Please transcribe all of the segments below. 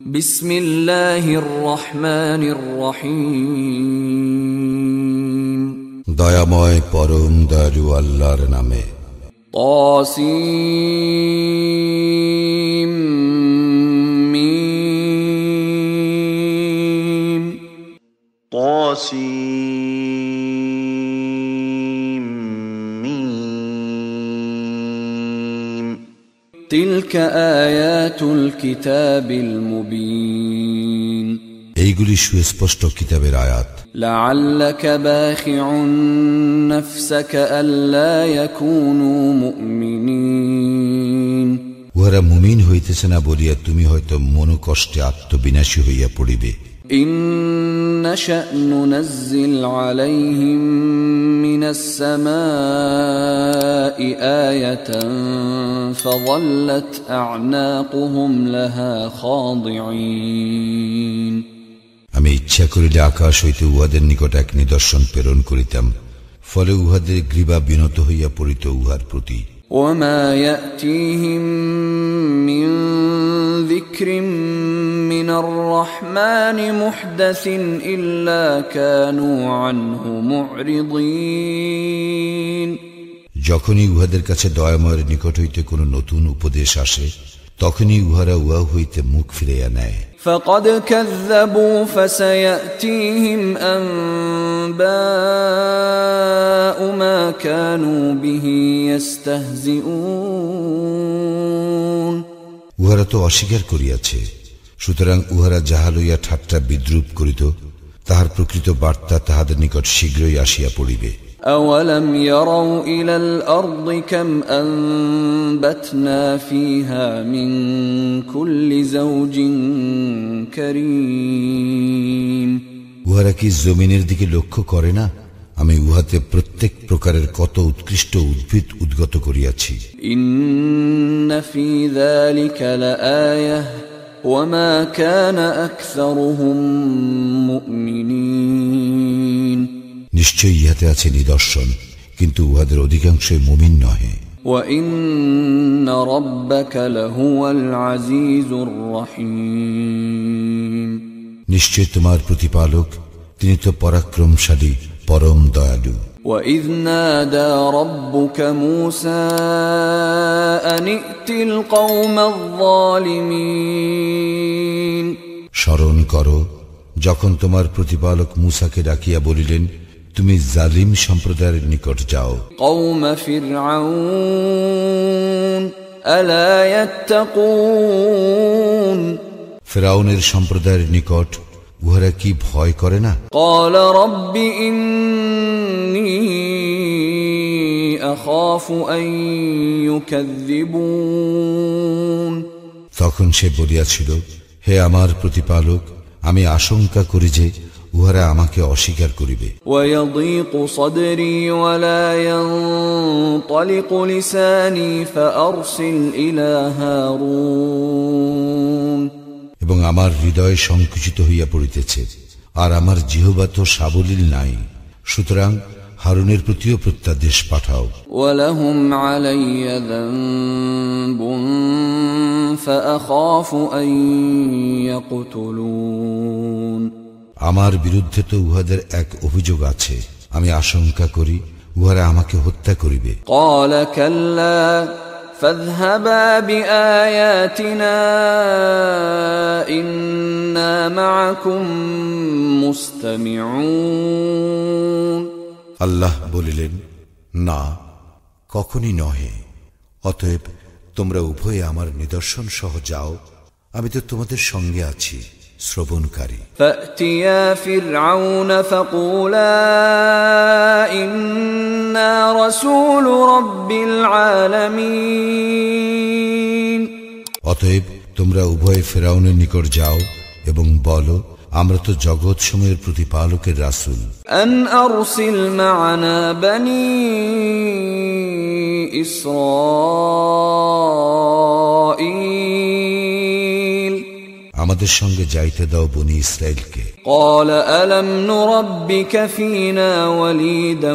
বিসমিল্লাহির রহমানির রহিম। দয়াময় পরম দয়ালু আল্লাহর নামে। তাসিম মিম। তাসিম মিম। তিলকা আয়াতুল কিতাবিল মুবিন। এইগুলি সুস্পষ্ট কিতাবের আয়াত। লাআল্লাকা বাখিউন নাফসাকা আল্লা ইয়াকুনু মুমিনিন। উহারা মুমিন হইতেছে না বলিয়া তুমি হয়তো মনোকষ্টে আত্মবিনাশী হইয়া পড়িবে। ইন নাশা নুনাজ্জিল আলাইহিম মিনাস সামাই আয়াতান ফাযাল্লাত আ'নাকুহুম লাহা খাদিঈন। আমি ইচ্ছা করিলে আকাশ হইতে উহাদের নিকট এক নিদর্শন প্রেরণ করিতাম, ফলে উহাদের গ্রীবা বিনত হইয়া পড়িত উহার প্রতি। ওয়ামা ইয়াতিহিম মিন যিকরিম মিনার রাহমানি মুহদাসিন ইল্লা কানু আনহু মু'রিদিন। যখনই উহাদের কাছে দয়াময়ের নিকট হইতে কোন নতুন উপদেশ আসে, তখনই উহারা উহা হইতে মুখ ফিরাইয়া নেয়। فقد كذبوا فسيأتيهم أنباء ما كانوا به يستهزئون। উহারা তো অস্বীকার করিয়াছে, সুতরাং উহারা যাহা লইয়া ঠাট্টা বিদ্রুপ করিত, তাহার প্রকৃত বার্তা তাহাদের নিকট শীঘ্রই আসিয়া পড়িবে। أولم يروا إلى الأرض كم أنبتنا فيها من كل زوج كريم। উহারা কি জমিনের দিকে লক্ষ্য করে না, আমি উহাতে প্রত্যেক প্রকারের কত উৎকৃষ্ট উদ্ভিদ উদ্গত করিয়াছি। إن في ذلك لآية وما كان أكثرهم مؤمنين। নিশ্চয়ই ইহাতে আছে নিদর্শন, কিন্তু উহাদের অধিকাংশই মুমিন নহে। وَإِنَّ رَبَّكَ لَهُوَ الْعَزِيزُ الرَّحِيمُ। নিশ্চয় তোমার প্রতিপালক, তিনি তো পরাক্রমশালী, পরম দয়ালু। وَإِذْ نَادَى رَبُّكَ مُوسَى أَنِ ائْتِ الْقَوْمَ الظَّالِمِينَ। স্মরণ করো, যখন তোমার প্রতিপালক মূসাকে ডাকিয়া বলিলেন, তুমি জালিম সম্প্রদায়ের নিকট যাও। قَوْمَ فِرْعَوْنَ أَلَا يَتَّقُونَ। ফিরআউনের সম্প্রদায়ের নিকট উহারা কি ভয় করে না? قَالَ رَبِّ إِنِّي أَخَافُ أَن يُكَذِّبُونَ। তখন সে বলিয়াছিল, হে আমার প্রতিপালক, আমি আশঙ্কা করি যে উহারা আমাকে অস্বীকার করিবে। وَيَضِيقُ صَدْرِي وَلَا يَنطَلِقُ لِسَانِي فَأَرْسِلْ إِلَى هَارُونَ। এবং আমার হৃদয় সংকুচিত হইয়া পড়িতেছে, আর আমার জিহ্বা তো সাবলীল নাই, সুতরাং হারুনের প্রতিও প্রত্যাদেশ পাঠাও। وَلَهُمْ عَلَيَّ ذَنبٌ فَأَخَافُ أَن يَقْتُلُونَ। আমার বিরুদ্ধে তো উহাদের এক অভিযোগ আছে, আমি আশঙ্কা করি উহারা আমাকে হত্যা করিবে। قَالَ كَلَّا فَاذْهَبَا بِآيَاتِنَا إِنَّا مَعَكُمْ مُسْتَمِعُونَ। আল্লাহ বলিলেন, না, কখনই নহে, অতএব তোমরা উভয়ে আমার নিদর্শন সহ যাও, আমি তো তোমাদের সঙ্গে আছি, শ্রবণকারী। فَأْتِيَا فِرْعَوْنَ فَقُولَا إِنَّا رَسُولُ رَبِّ الْعَالَمِينَ। অতএব তোমরা উভয়ে ফিরআউনের নিকট যাও এবং বলো, আমরা তো জগৎ সমূহের প্রতিপালকের রাসূল। أَنْ أَرْسِلْ مَعَنَا بَنِي إِسْرَائِيلَ। আমাদের সঙ্গে যাইতে দাও বনি ইসরাইলকে। قَالَ أَلَمْ نُرَبِّكَ فِينَا وَلِيدًا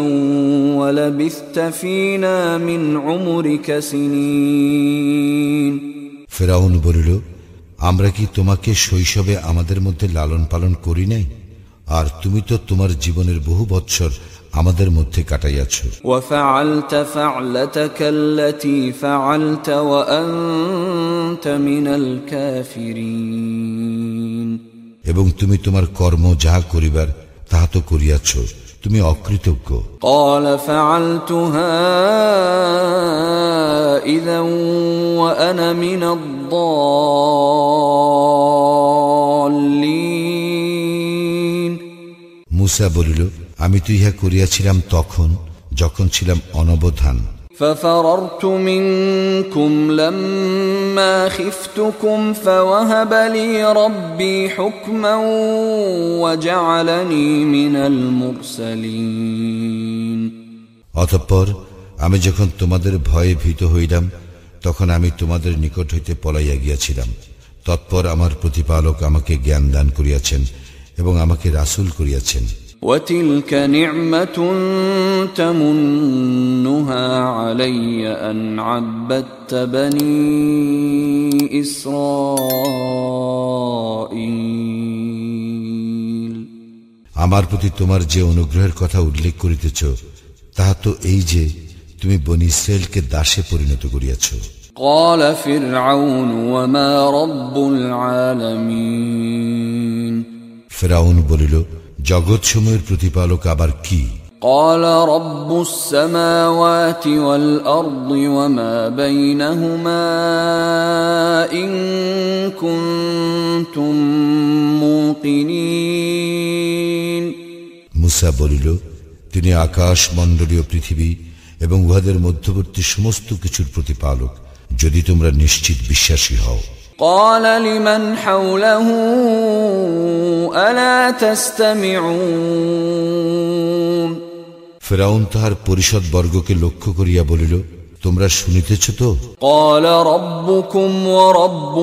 وَلَبِثْتَ فِينَا مِنْ عُمُرِكَ سِنِينَ। ফিরআউন বলিল, আমরা কি তোমাকে শৈশবে আমাদের মধ্যে লালন পালন করি নাই? আর তুমি তো তোমার জীবনের বহু বৎসর আমাদের মধ্যে কাটাইয়াছ। وفعلت فعلتك التي فعلت وأنت من الكافرين এবং তুমি তোমার কর্ম যা করিবার তাহা তো করিয়াছ, তুমি অকৃতজ্ঞ। قال فعلتها إذا وأنا من الضالين মুসা বলিল, আমি তো ইহা করিয়াছিলাম তখন যখন ছিলাম অনবধান। ففررت منكم لما خفتكم فوهب لي ربي حكما وجعلني من المرسلين অতঃপর আমি যখন তোমাদের ভয়ে ভীত হইলাম তখন আমি তোমাদের নিকট হইতে পলাইয়া গিয়াছিলাম। তৎপর আমার প্রতিপালক আমাকে জ্ঞান দান করিয়াছেন এবং আমাকে রাসূল করিয়াছেন। وتلك نعمة تمنها علي أن عبدت بني إسرائيل আমার প্রতি তোমার যে অনুগ্রহের কথা উল্লেখ করিতেছ তাহা তো এই যে তুমি বনী ইসরায়েলকে দাসে পরিণত করিয়াছ। قال فرعون وما رب العالمين ফিরআউন বলিল, জগৎসমূহের প্রতিপালক আবার কি? قال رب السماوات والأرض وما بينهما إن كنتم موقنين মুসা বলিল, তিনি আকাশ মণ্ডলীয় পৃথিবী এবং উহাদের মধ্যবর্তী সমস্ত কিছুর প্রতিপালক, যদি তোমরা নিশ্চিত বিশ্বাসী হও। قال لمن حوله ألا تستمعون ফিরআউন তাহার পরিষদ বর্গকে লক্ষ্য করিয়া বলিল, তোমরা শুনিতেছ তো? قال ربكم ورب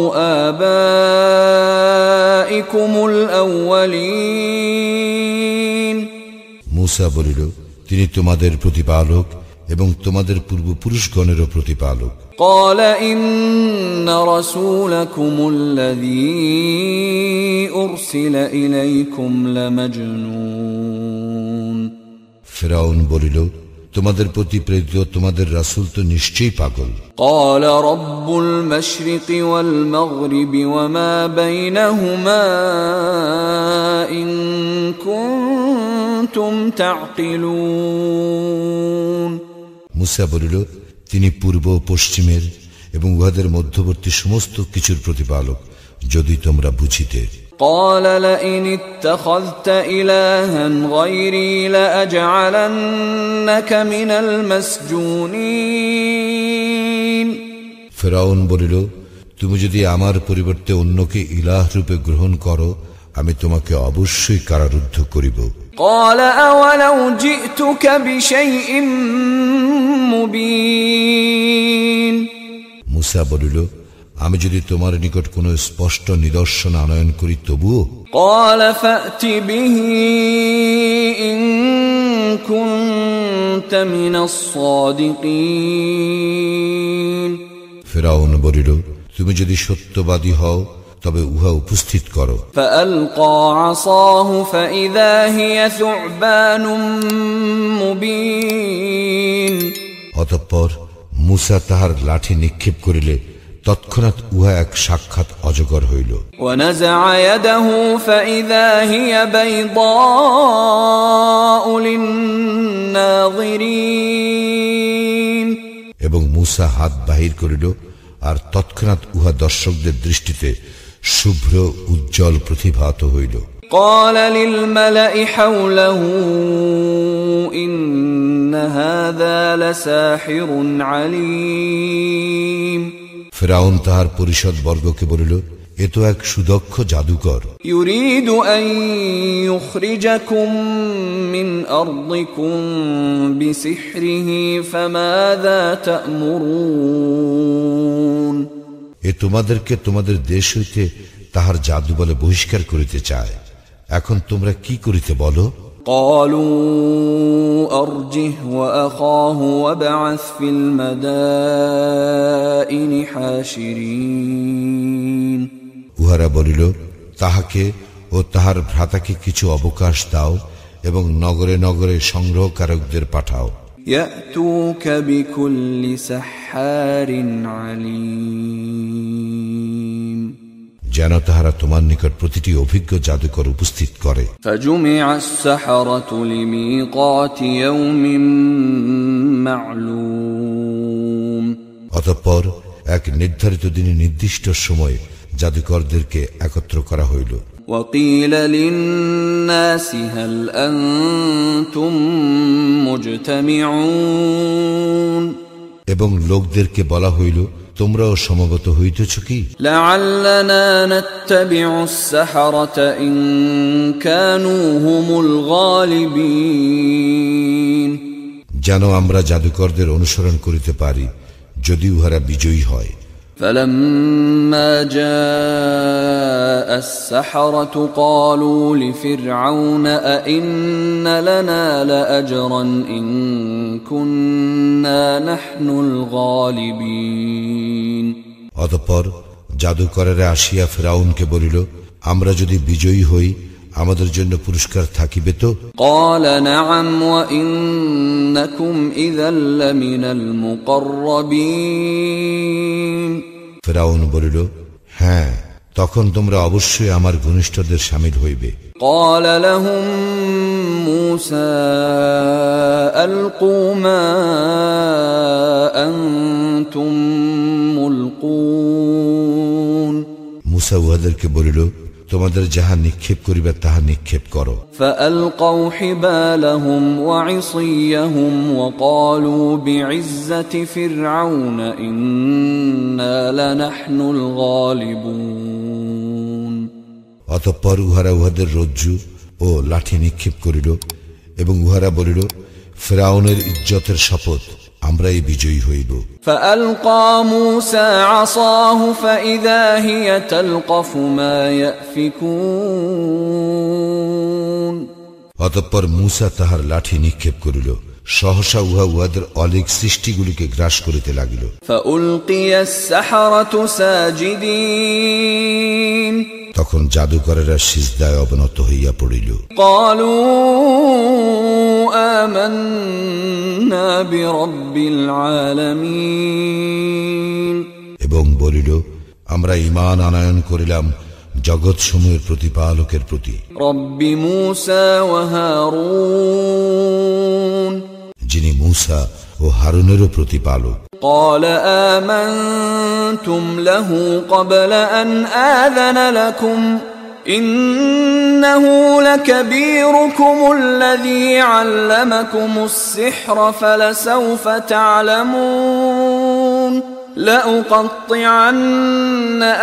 آبائكم الأولين মুসা বলিল, তিনি তোমাদের প্রতিপালক এবং তোমাদের পূর্বপুরুষগণেরও প্রতিপালক। قال إن رسولكم الذي أرسل إليكم لمجنون ফিরআউন বলিল, তোমাদের প্রতি প্রেরিত তোমাদের রাসূল তো নিশ্চয়ই পাগল। قال رب المشرق والمغرب وما بينهما إن كنتم تعقلون মুসা বলিল, তিনি পূর্ব ও পশ্চিমের এবং উহাদের মধ্যবর্তী সমস্ত কিছুর প্রতিপালক, যদি তোমরা বুঝিতে। قال لئن اتخذت إلها غيري لأجعلنك من المسجونين ফিরআউন বলিল, তুমি যদি আমার পরিবর্তে অন্যকে ইলাহ রূপে গ্রহণ করো, আমি তোমাকে অবশ্যই কারারুদ্ধ করিব। قال أولو جئتك بشيء مبين মুসা বলিল, আমি যদি তোমার নিকট কোনো স্পষ্ট নিদর্শন আনয়ন করি তবুও? قال فأت به إن كنت من الصادقين ফিরআউন বলিল, তুমি যদি সত্যবাদী হও তবে উহা উপস্থিত করো। فألقى عصاه فإذا هي ثعبان مبين অতঃপর মুসা তাহার লাঠি নিক্ষেপ করিলে তৎক্ষণাৎ উহা এক সাক্ষাৎ অজগর হইল। ونزع يده فإذا هي بيضاء للناظرين এবং মুসা হাত বাহির করিল, আর তৎক্ষণাৎ উহা দর্শকদের দৃষ্টিতে শুভ্র উজ্জ্বল প্রতিভাত হইল। قال للملأ حوله إن هذا لساحر عليم ফিরআউন তাহার পরিষদ বর্গকে বলিল, এ তো এক সুদক্ষ জাদুকর। يريد أن يخرجكم من أرضكم بسحره فماذا تأمرون এ তোমাদেরকে তোমাদের দেশ হইতে তাহার জাদু বলে বহিষ্কার করিতে চায়, এখন তোমরা কি করিতে বলো? قالوا أرجه وأخاه وابعث في المدائن حاشرين উহারা বলিল, তাহাকে ও তাহার ভ্রাতাকে কিছু অবকাশ দাও এবং নগরে নগরে সংগ্রহকারকদের পাঠাও। يأتوك بكل سحار عليم যেন তাহারা তোমার নিকট প্রতিটি অভিজ্ঞ জাদুকর উপস্থিত করে। فجمع السحرة لميقات يوم معلوم অতঃপর এক নির্ধারিত দিনে নির্দিষ্ট সময়ে জাদুকরদেরকে একত্র করা হইল। وقيل للناس هل أنتم مجتمعون এবং লোকদেরকে বলা হইল, তোমরাও সমবেত হইতেছ কি? لعلنا نتبع السحرة إن كانوا هم الغالبين যেন আমরা জাদুকরদের অনুসরণ করিতে পারি যদি উহারা বিজয়ী হয়। فلما جاء السحرة قالوا لفرعون أئن لنا لأجرا إن كنا نحن الغالبين অতঃপর জাদুকরেরা আসিয়া ফিরআউনকে বলিল, আমরা যদি বিজয়ী হই আমাদের জন্য পুরস্কার থাকিবে তো? قال نعم وإنكم إذا لمن المقربين ফিরআউন বলিল, হ্যাঁ, তখন তোমরা অবশ্যই আমার ঘনিষ্ঠদের শামিল হইবে। قال لهم موسى ألقوا ما أنتم ملقون মুসা উহাদেরকে বলিল, তোমাদের যাহা নিক্ষেপ করিবে তাহা নিক্ষেপ করো। فألقوا حبالهم وعصيهم وقالوا بعزة فرعون إنا لنحن الغالبون অতঃপর উহারা উহাদের রজ্জু ও লাঠি নিক্ষেপ করিল এবং উহারা বলিল, ফিরআউনের ইজ্জতের শপথ, আমরাই বিজয়ী হইব। فألقى موسى عصاه فإذا هي تلقف ما يأفكون অতঃপর মুসা তাহার লাঠি নিক্ষেপ করিল, সহসা উহা উহাদের অলীক সৃষ্টিগুলিকে গ্রাস করিতে লাগিল। فألقي السحرة ساجدين তখন জাদুকরেরা সিজদায় অবনত হইয়া পড়িল। قالوا آمنا برب العالمين এবং বলিল, আমরা ঈমান আনয়ন করিলাম জগৎ সমূহের প্রতিপালকের প্রতি, رب موسى وهارون যিনি মুসা ও হারুনেরও প্রতিপালক। قال آمنتم له قبل أن آذن لكم إنه لكبيركم الذي علمكم السحر فلسوف تعلمون لأقطعن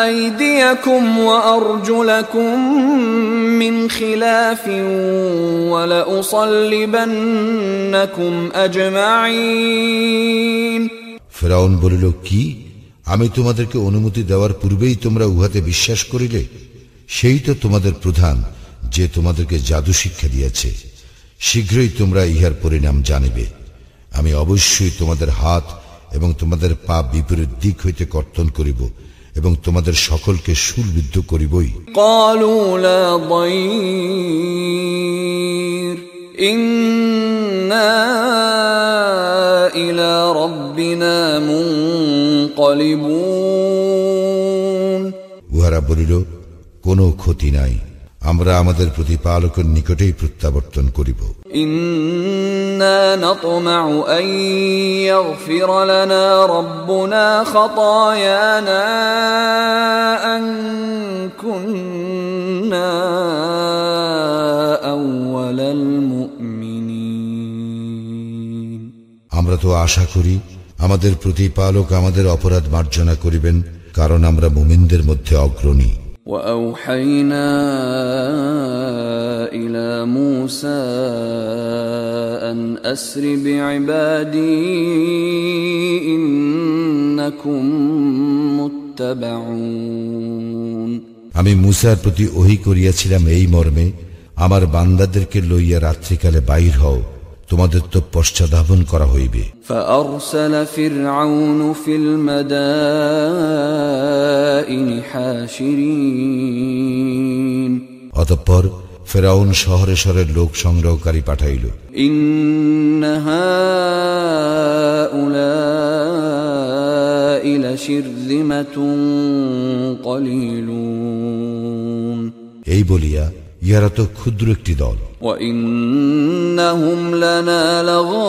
أيديكم وأرجلكم من خلاف ولأصلبنكم أجمعين ফিরআউন বলিল, কি, আমি তোমাদেরকে অনুমতি দেওয়ার পূর্বেই তোমরা উহাতে বিশ্বাস করিলে? সেই তো তোমাদের প্রধান, যে তোমাদেরকে জাদু শিক্ষা দিয়েছে। শীঘ্রই তোমরা ইহার পরিণাম জানিবে। আমি অবশ্যই তোমাদের হাত এবং তোমাদের পা বিপরীত দিক হইতে কর্তন করিব এবং তোমাদের সকলকে শূলবিদ্ধ করিবই। قالوا لا ضير إنا إلى ربنا منقلبون উহারা বলিল, কোনো ক্ষতি নাই, আমরা আমাদের প্রতিপালকের নিকটেই প্রত্যাবর্তন করিব। إنا نطمع أن يغفر لنا ربنا خطايانا أن كنا أول المؤمنين আমরা তো আশা করি আমাদের প্রতিপালক আমাদের অপরাধ মার্জনা করিবেন, কারণ আমরা মুমিনদের মধ্যে অগ্রণী। وأوحينا إلى موسى أن أسر بعبادي إنكم متبعون আমি মুসার প্রতি ওহী করিয়াছিলাম এই মর্মে, আমার বান্দাদেরকে লইয়া রাত্রিকালে বাহির হও, তোমাদের তো পশ্চাদ্ধাবন করা হইবে। فأرسل فرعون في المدائن حاشرين অতঃপর ফেরাউন শহরে শহরে লোক সংগ্রহকারী পাঠাইল। إن هؤلاء لشرذمة قليلون এই বলিয়া ইহারা তো ক্ষুদ্র একটি দল। وإنهم لنا لغائظون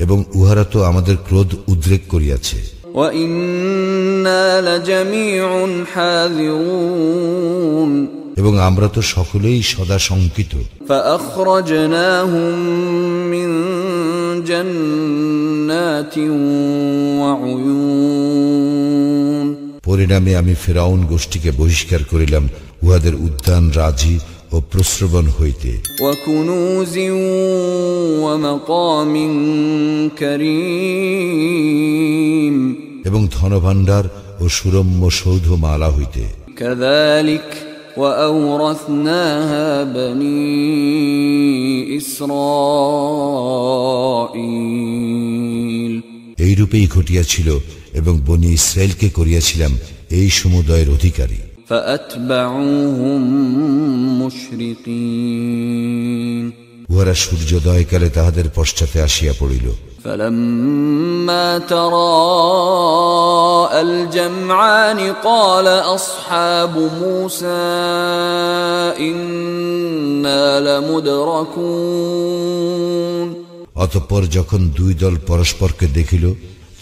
এবং উহারা তো আমাদের ক্রোধ উদ্রেক করিয়াছে। وإنا لجميع حاذرون এবং আমরা তো সকলেই সদা শঙ্কিত। فأخرجناهم من جنات وعيون পরিণামে আমি ফেরাউন গোষ্ঠীকে বহিষ্কার করিলাম উহাদের উদ্যান রাজি ও প্রস্রবণ হইতে। وكنوز ومقام كريم এবং ধনভাণ্ডার ও সুরম্য সৌধমালা হইতে। كذلك وأورثناها بني إسرائيل এইরূপেই ঘটিয়াছিল এবং বনি ইসরায়েলকে করিয়াছিলাম এই সমুদয়ের অধিকারী। فأتبعوهم مشرقين উহারা সূর্যোদয়কালে তাহাদের পশ্চাতে আসিয়া পড়িল। فلما تراءى الجمعان قال أصحاب موسى إنا لمدركون অতঃপর যখন দুই দল পরস্পরকে দেখিল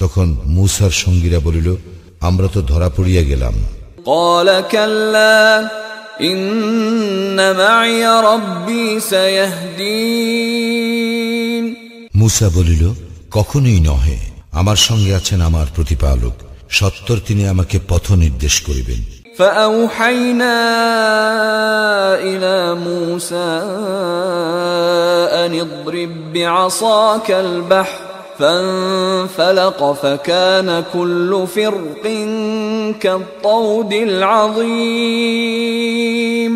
তখন মূসার সঙ্গীরা বলিল, আমরা তো ধরা পড়িয়া গেলাম। قال كلا إن معي ربي سيهدين মূসা বলিল, কখনোই নহে, আমার সঙ্গে আছেন আমার প্রতিপালক, সত্তর তিনি আমাকে পথ নির্দেশ করিবেন। فأوحينا إلى موسى أن اضرب بعصاك البحر فانفلق فكان كل فرق كالطود العظيم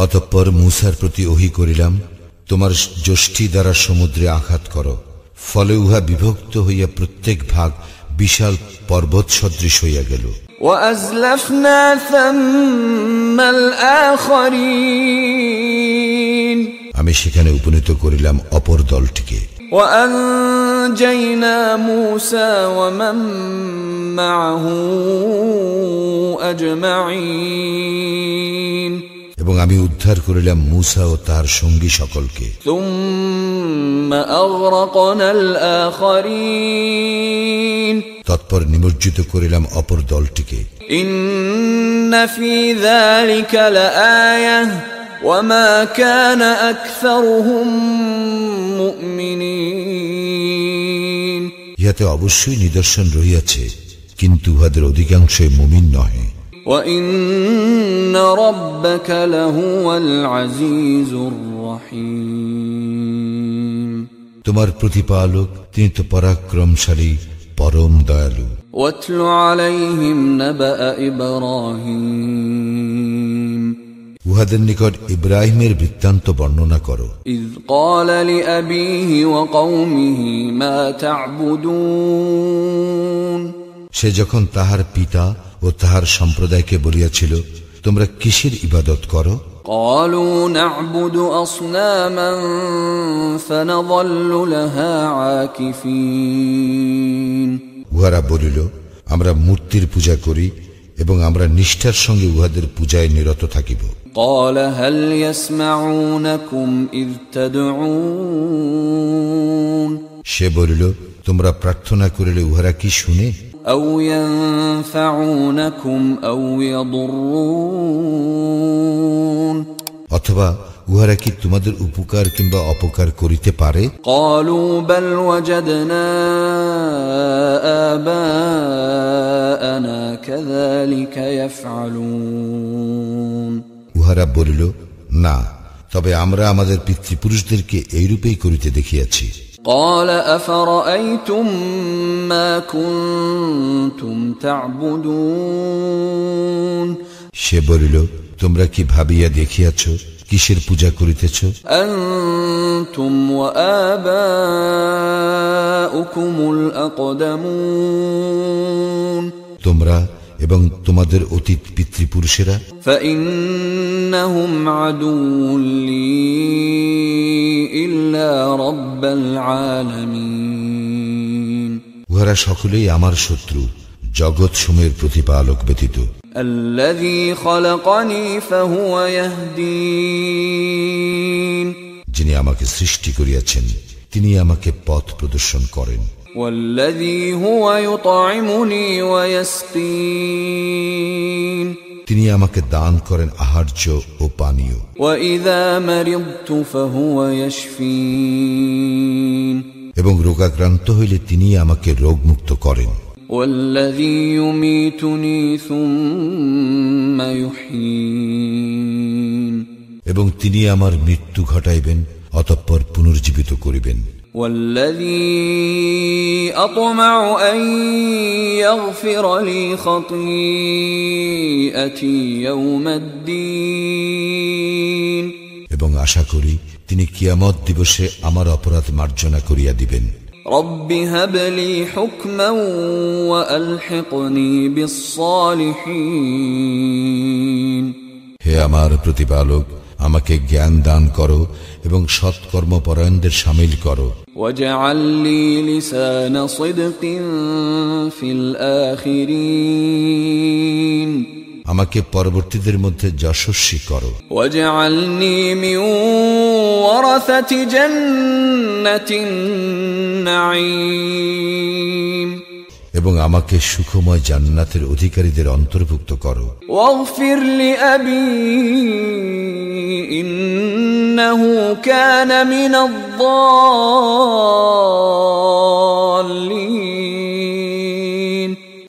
অতঃপর মূসার প্রতি ওহী করিলাম, তোমার যষ্টি দ্বারা সমুদ্রে আঘাত করো, ফলে উহা বিভক্ত হইয়া প্রত্যেক ভাগ বিশাল পর্বত সদৃশ হইয়া গেল। وأزلفنا ثم الآخرين আমি সেখানে উপনীত করিলাম অপর দলটিকে। وأنجينا موسى ومن معه أجمعين এবং আমি উদ্ধার করিলাম মূসা ও তার সঙ্গী সকলকে। ثم أغرقنا الآخرين তৎপর নিমজ্জিত করিলাম অপর দলটিকে। إن في ذلك لآية وما كان أكثرهم مؤمنين ইহাতে অবশ্যই নিদর্শন রহিয়াছে, কিন্তু উহাদের অধিকাংশই মুমিন নহে। وإن ربك لهو العزيز الرحيم তোমার প্রতিপালক তিনি তো পরাক্রমশালী, পরম দয়ালু। واتل عليهم نبأ إبراهيم উহাদের নিকট ইব্রাহিমের বৃত্তান্ত বর্ণনা করো। إذ قال لأبيه وقومه ما تعبدون সে যখন তাহার পিতা ও তাহার সম্প্রদায়কে বলিয়াছিল, তোমরা কিসের ইবাদত করো? قالوا نعبد أصناما فنظل لها عاكفين উহারা বলিল, আমরা মূর্তির পূজা করি এবং আমরা নিষ্ঠার সঙ্গে উহাদের পূজায় নিরত থাকিব। قال هل يسمعونكم إذ تدعون সে বলিল, তোমরা প্রার্থনা করিলে উহারা কি শুনে? أو ينفعونكم أو يضرون অথবা উহারা কি তোমাদের উপকার কিংবা অপকার করিতে পারে? قالوا بل وجدنا آباءنا كذلك يفعلون উহারা বলিল, না, তবে আমরা আমাদের পিতৃপুরুষদেরকে এইরূপেই করিতে দেখিয়াছি। قال أفرأيتم ما كنتم تعبدون সে বলিল, তোমরা কি ভাবিয়া দেখিয়াছ কিসের পূজা করিতেছ? أنتم وآباؤكم الأقدمون তোমরা এবং তোমাদের অতীত পিতৃপুরুষেরা। فإنهم عدو لي إلا رب العالمين উহারা সকলেই আমার শত্রু, জগৎ সমূহের প্রতিপালক ব্যতীত। الذي خلقني فهو يهدين যিনি আমাকে সৃষ্টি করিয়াছেন তিনি আমাকে পথ প্রদর্শন করেন। والذي هو يطعمني ويسقين তিনি আমাকে দান করেন আহার্য ও পানীয়। وإذا مرضت فهو يشفين এবং রোগাক্রান্ত হইলে তিনি আমাকে রোগমুক্ত করেন। والذي يميتني ثم يحيين এবং তিনি আমার মৃত্যু ঘটাইবেন অতঃপর পুনর্জীবিত করিবেন। والذي أطمع أن يغفر لي خطيئتي يوم الدين এবং আশা করি তিনি কিয়ামত দিবসে আমার অপরাধ মার্জনা করিয়া দিবেন। رب هب لي حكما وألحقني بالصالحين হে আমার প্রতিপালক, আমাকে জ্ঞান দান করো এবং সৎকর্মপরায়ণদের শামিল করো। واجعل لي لسان صدق في الآخرين আমাকে পরবর্তীদের মধ্যে যশস্বী করো। واجعلني من ورثة جنة النعيم এবং আমাকে সুখময় জান্নাতের অধিকারীদের অন্তর্ভুক্ত করো। واغفر لأبي إنه كان من الضالين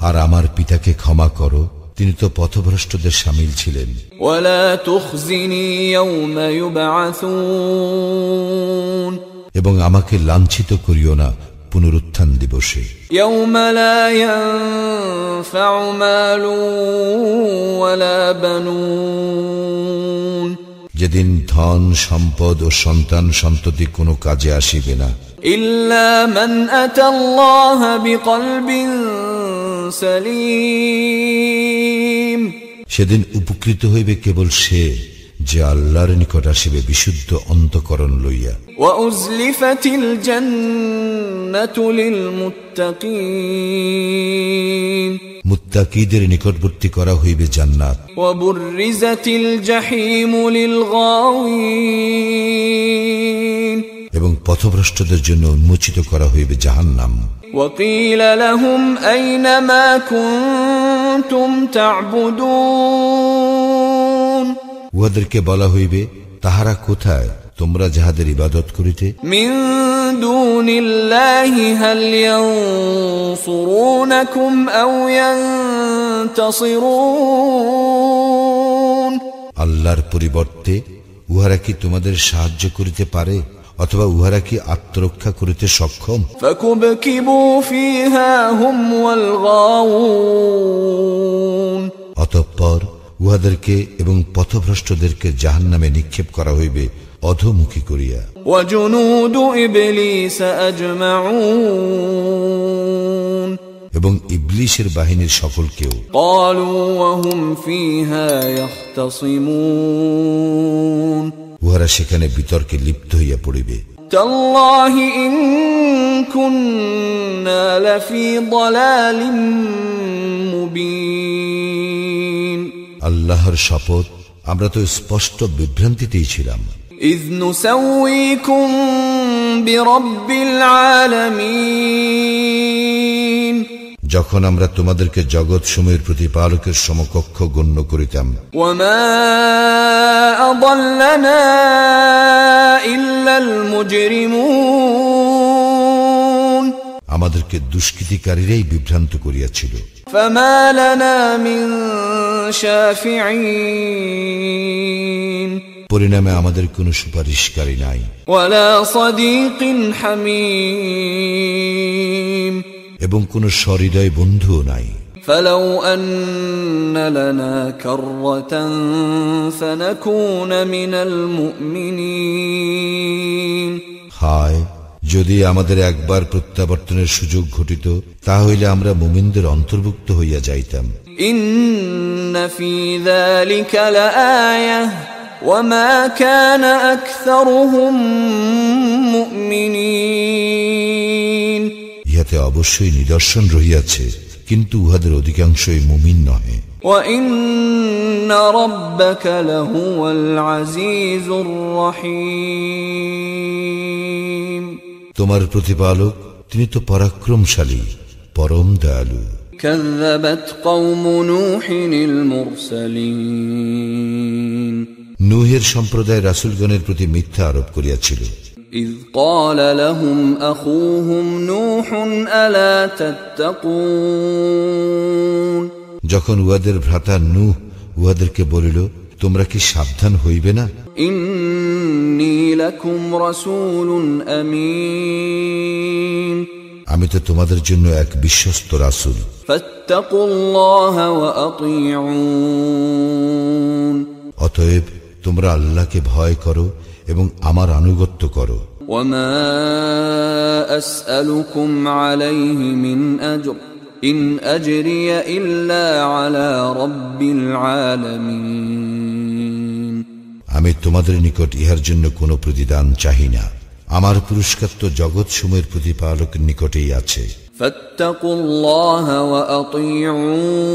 আর আমার পিতাকে ক্ষমা করো, তিনি তো পথভ্রষ্টদের শামিল ছিলেন। ولا تخزني يوم يبعثون এবং আমাকে লাঞ্ছিত করিও না পুনরুত্থান দিবসে। يوم لا ينفع مال ولا بنون যেদিন ধন সম্পদ ও সন্তান সন্ততি কোনো কাজে আসিবে না, إلا من أتى الله بقلب سليم সেদিন উপকৃত হইবে কেবল সে যে আল্লাহর নিকট আসিবে বিশুদ্ধ অন্তঃকরণ লইয়া। وأزلفت الجنة للمتقين মুত্তাকীদের নিকটবর্তী করা হইবে জান্নাত। وبرزت الجحيم للغاوين এবং পথভ্রষ্টদের জন্য উন্মোচিত করা হইবে জাহান্নাম। وقيل لهم أين ما كنتم تعبدون উহাদেরকে বলা হইবে, তাহারা কোথায় তোমরা যাহাদের ইবাদত করিতে? من دون الله هل ينصرونكم أو ينتصرون আল্লাহর পরিবর্তে উহারা কি তোমাদের সাহায্য করিতে পারে অথবা উহারা কি আত্মরক্ষা করিতে সক্ষম? فكبكبوا فيها هم والغاوون অতঃপর উহাদেরকে এবং পথভ্রষ্টদেরকে জাহান্নামে নিক্ষেপ করা হইবে অধোমুখী করিয়া। وجنود إبليس أجمعون এবং ইবলিশের বাহিনীর সকলকেও। قالوا وهم فيها يختصمون উহারা সেখানে বিতর্কে লিপ্ত হইয়া পড়িবে। تالله إن كنا لفي ضلال مبين আল্লাহর শপথ, আমরা তো স্পষ্ট বিভ্রান্তিতেই ছিলাম। إذ نسويكم برب العالمين যখন আমরা তোমাদেরকে জগৎ সমূহের প্রতিপালকের সমকক্ষ গণ্য করিতাম। وما أضلنا إلا المجرمون আমাদেরকে দুষ্কৃতিকারীরাই বিভ্রান্ত করিয়াছিল। فما لنا من شافعين পরিণামে আমাদের কোনো সুপারিশকারী নাই, ولا صديق حميم এবং কোনো সহৃদয় বন্ধুও নাই। فلو أن لنا كرة فنكون من المؤمنين হায় যদি আমাদের একবার প্রত্যাবর্তনের সুযোগ ঘটিত তাহলে আমরা মুমিনদের অন্তর্ভুক্ত হইয়া যাইতাম। إن في ذلك لآية وما كان أكثرهم مؤمنين ইহাতে অবশ্যই নিদর্শন রহিয়াছে, কিন্তু উহাদের অধিকাংশই মুমিন নহে। وإن ربك لهو العزيز الرحيم তোমার প্রতিপালক তিনি তো পরাক্রমশালী, পরম দয়ালু। كذبت قوم نوح المرسلين নূহের সম্প্রদায় রাসূলগণের প্রতি মিথ্যা আরোপ করিয়াছিল। إذ قال لهم أخوهم نوح ألا تتقون যখন উহাদের ভ্রাতা নূহ উহাদেরকে বলিল, তোমরা কি সাবধান হইবে না? إني لكم رسول أمين আমি তো তোমাদের জন্য এক বিশ্বস্ত রাসূল। فاتقوا الله وأطيعون অতএব তোমরা আল্লাহকে ভয় করো এবং আমার আনুগত্য করো। وما أسألكم عليه من أجر إن أجري إلا على رب العالمين আমি তোমাদের নিকট ইহার জন্য কোনো প্রতিদান চাহি না, আমার পুরস্কার তো জগৎ সমূহের প্রতিপালকের নিকটেই আছে। فاتقوا الله وأطيعون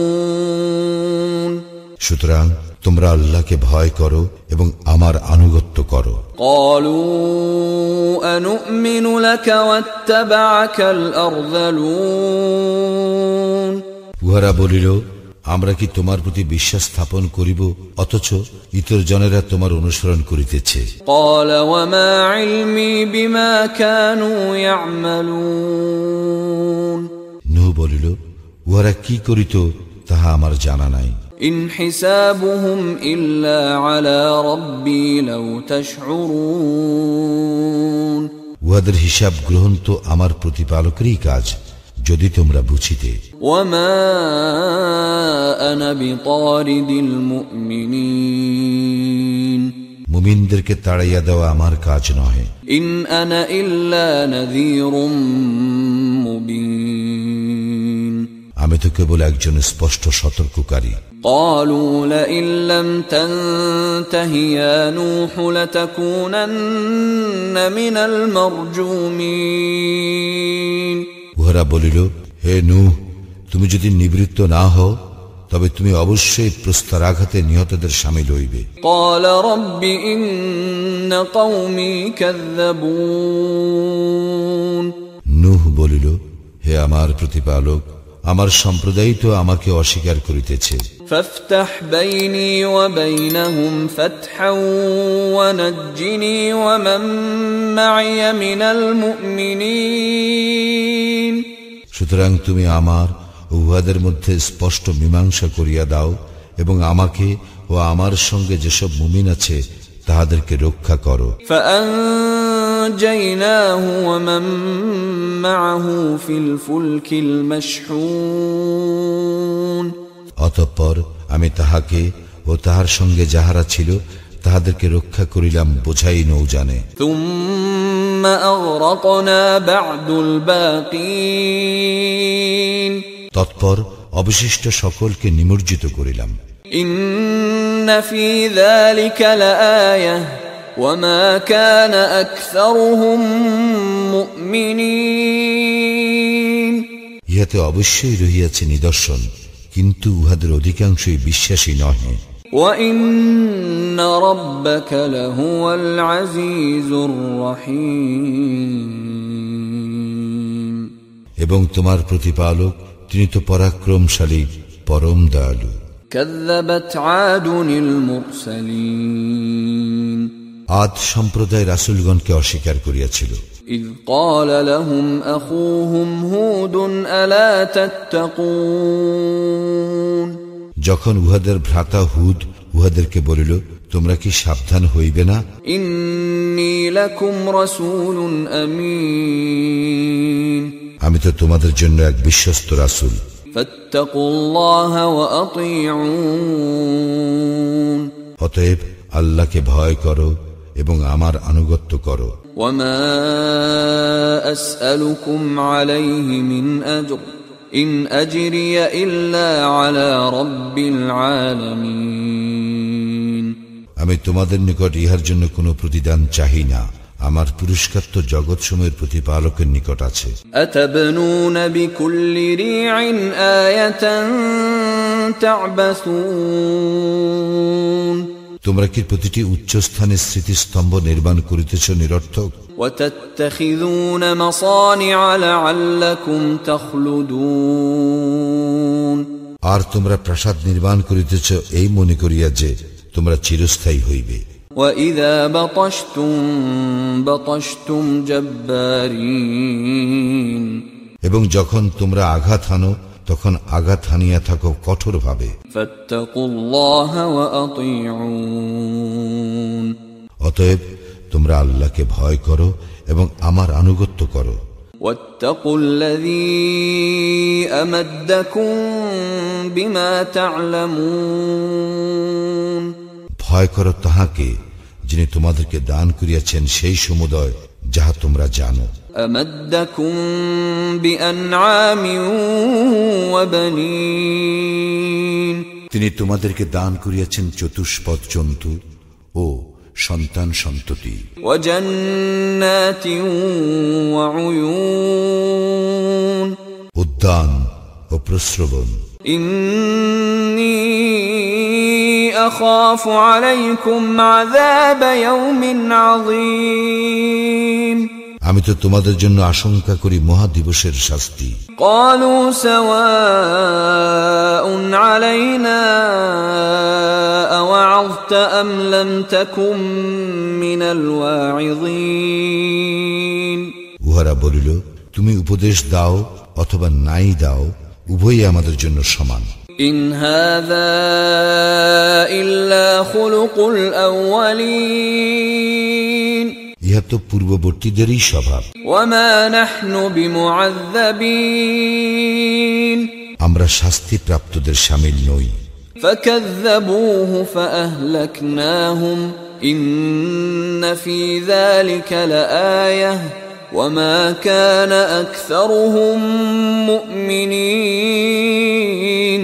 সুতরাং তোমরা আল্লাহকে ভয় করো এবং আমার আনুগত্য করো। قالوا أنؤمن لك واتبعك الأرذلون উহারা বলিল, আমরা কি তোমার প্রতি বিশ্বাস স্থাপন করিব অথচ ইতর জনেরা তোমার অনুসরণ করিতেছে। قال وما علمي بما كانوا يعملون নূহ বলিল, উহারা কি করিত তাহা আমার জানা নাই। إن حسابهم إلا على ربي لو تشعرون উহাদের হিসাব গ্রহণ তো আমার প্রতিপালকেরই কাজ, যদি তোমরা বুঝিতে। وما أنا بطارد المؤمنين মুমিনদেরকে তাড়াইয়া দেওয়া আমার কাজ নহে। إن أنا إلا نذير مبين আমি তো কেবল একজন স্পষ্ট সতর্ককারী। قالوا لئن لم تنته يا نوح لتكونن من المرجومين উহারা বলিল, হে নূহ, তুমি যদি নিবৃত্ত না হও তবে তুমি অবশ্যই প্রস্তরাঘাতে নিহতদের শামিল হইবে। قال رب إن قومي كذبون নূহ বলিল, হে আমার প্রতিপালক, আমার সম্প্রদায় তো আমাকে অস্বীকার করিতেছে। فافتح بيني وبينهم فتحا ونجني ومن معي من المؤمنين সুতরাং তুমি আমার ও উহাদের মধ্যে স্পষ্ট মীমাংসা করিয়া দাও এবং আমাকে ও আমার সঙ্গে যেসব মুমিন আছে তাহাদেরকে রক্ষা করো। فأنجيناه ومن معه في الفلك المشحون অতঃপর আমি তাহাকে ও তাহার সঙ্গে যাহারা ছিল তাহাদেরকে রক্ষা করিলাম বোঝাই নৌজানে। ثم أغرقنا بعد الباقين তৎপর অবশিষ্ট সকলকে নিমজ্জিত করিলাম। إن في ذلك لآية وما كان أكثرهم مؤمنين ইহাতে অবশ্যই রহিয়াছে নিদর্শন, কিন্তু উহাদের অধিকাংশই বিশ্বাসী নহে। وإن ربك لهو العزيز الرحيم এবং তোমার প্রতিপালক তিনি তো পরাক্রমশালী, পরম দয়ালু। كذبت عاد المرسلين আদ সম্প্রদায় রাসূলগণকে অস্বীকার করিয়াছিল। إذ قال لهم أخوهم هود ألا تتقون যখন উহাদের ভ্রাতা হুদ উহাদেরকে বলিল, তোমরা কি সাবধান হইবে না? إني لكم رسول أمين আমি তো তোমাদের জন্য এক বিশ্বস্ত রাসূল। فاتقوا الله وأطيعون অতএব আল্লাহকে ভয় করো এবং আমার আনুগত্য করো। وما أسألكم عليه من أجر إن أجري إلا على رب العالمين আমি তোমাদের নিকট ইহার জন্য কোনো প্রতিদান চাহি না, আমার পুরস্কার তো জগৎসমূহের প্রতিপালকের নিকট আছে। أتبنون بكل ريع آية تعبثون তোমরা কি প্রতিটি উচ্চস্থানে স্মৃতিস্তম্ভ নির্মাণ করিতেছ নিরর্থক? وتتخذون مصانع لعلكم تخلدون আর তোমরা প্রাসাদ নির্মাণ করিতেছ এই মনে করিয়া যে তোমরা চিরস্থায়ী হইবে। وإذا بطشتم بطشتم جبارين এবং যখন তোমরা আঘাত হানো তখন আঘাত হানিয়া থাকো কঠোরভাবে। فاتقوا الله وأطيعون অতএব তোমরা আল্লাহকে ভয় করো এবং আমার আনুগত্য করো। واتقوا الذي أمدكم بما تعلمون ভয় করো তাহাকে যিনি তোমাদেরকে দান করিয়াছেন সেই সমুদয় যাহা তোমরা জানো। أمدكم بأنعام وبنين তিনি তোমাদেরকে দান করিয়াছেন চতুষ্পদ জন্তু ও সন্তান সন্ততি। وجنات وعيون উদ্যান ও প্রস্রবণ। إني أخاف عليكم عذاب يوم عظيم আমি তো তোমাদের জন্য আশঙ্কা করি মহাদিবসের শাস্তি। قالوا سواء علينا أوعظت أم لم تكن من الواعظين উহারা বলিল, তুমি উপদেশ দাও অথবা নাই দাও, উভয়ই আমাদের জন্য সমান। إن هذا إلا خلق الأولين ইহা তো পূর্ববর্তীদেরই স্বভাব। وما نحن بمعذبين আমরা শাস্তি প্রাপ্তদের শামিল নই। فكذبوه فأهلكناهم إن في ذلك لآية وما كان أكثرهم مؤمنين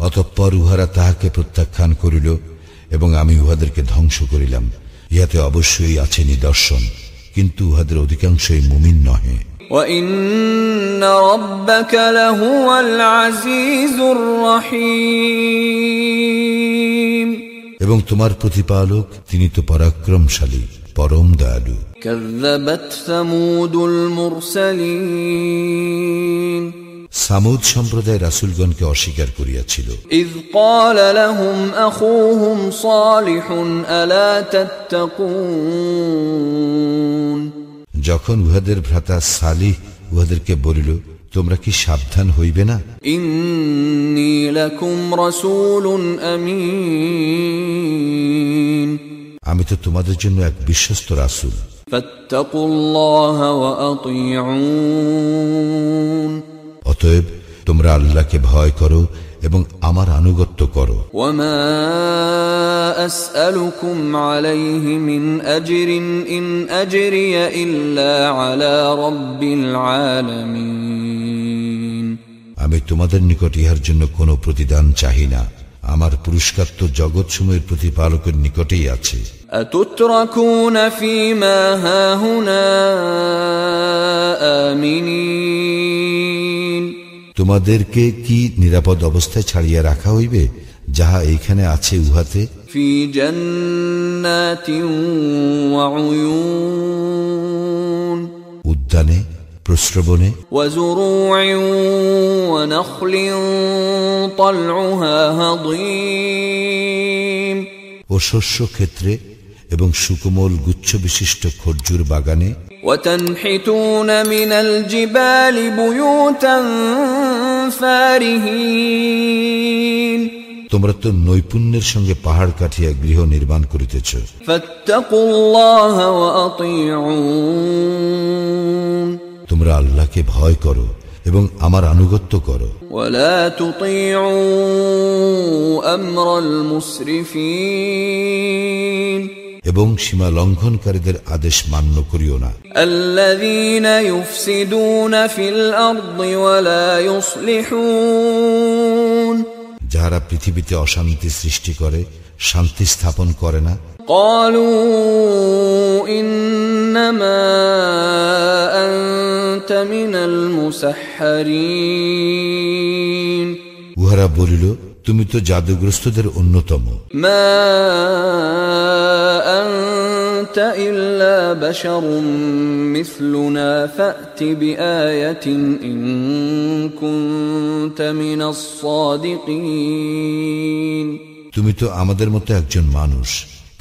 অতঃপর উহারা তাহাকে প্রত্যাখ্যান করিল এবং আমি উহাদেরকে ধ্বংস করিলাম। ইহাতে অবশ্যই আছে নিদর্শন, কিন্তু উহাদের অধিকাংশই মুমিন নহে। وإن ربك لهو العزيز الرحيم এবং তোমার প্রতিপালক তিনি তো পরাক্রমশালী, পরম দয়ালু। كذبت ثمود المرسلين সামুদ সম্প্রদায় রাসূলগণকে অস্বীকার করিয়াছিল। إذ قال لهم أخوهم صالح ألا تتقون যখন উহাদের ভ্রাতা সালিহ উহাদেরকে বলিল, তোমরা কি সাবধান হইবে না? إني لكم رسول أمين আমি তো তোমাদের জন্য এক বিশ্বস্ত রাসূল। فاتقوا الله وأطيعون অতএব তোমরা আল্লাহকে ভয় করো এবং আমার আনুগত্য করো। وما أسألكم عليه من أجر إن أجري إلا على رب العالمين আমি তোমাদের নিকট ইহার জন্য কোনো প্রতিদান চাহি না, আমার পুরস্কার তো জগৎসমূহের প্রতিপালকের নিকটেই আছে। أتتركون فيما هاهنا آمنين তোমাদেরকে কি নিরাপদ অবস্থায় ছাড়িয়া রাখা হইবে যাহা এইখানে আছে উহাতে? في جنات وعيون উদ্যানে, প্রস্রবণে, وزروع ونخل طلعها هضيم ও শস্য ক্ষেত্রে এবং সুকোমল গুচ্ছ বিশিষ্ট খরজুর বাগানে। وتنحتون من الجبال بيوتا فارهين তোমরা তো নৈপুণ্যের সঙ্গে পাহাড় কাটিয়া গৃহ নির্মাণ করিতেছ। فاتقوا الله وأطيعون তোমরা আল্লাহকে ভয় করো এবং আমার আনুগত্য করো। ولا تطيعوا أمر المسرفين এবং সীমা লঙ্ঘনকারীদের আদেশ মান্য করিও না। الذين يفسدون في الأرض ولا يصلحون যারা পৃথিবীতে অশান্তি সৃষ্টি করে, শান্তি স্থাপন করে না। قالوا إنما أنت من المسحرين উহারা বলিল, তুমি তো জাদুগ্রস্তদের অন্যতম। ما أنت إلا بشر مثلنا فأت بآية إن كنت من الصادقين তুমি তো আমাদের মতো একজন মানুষ,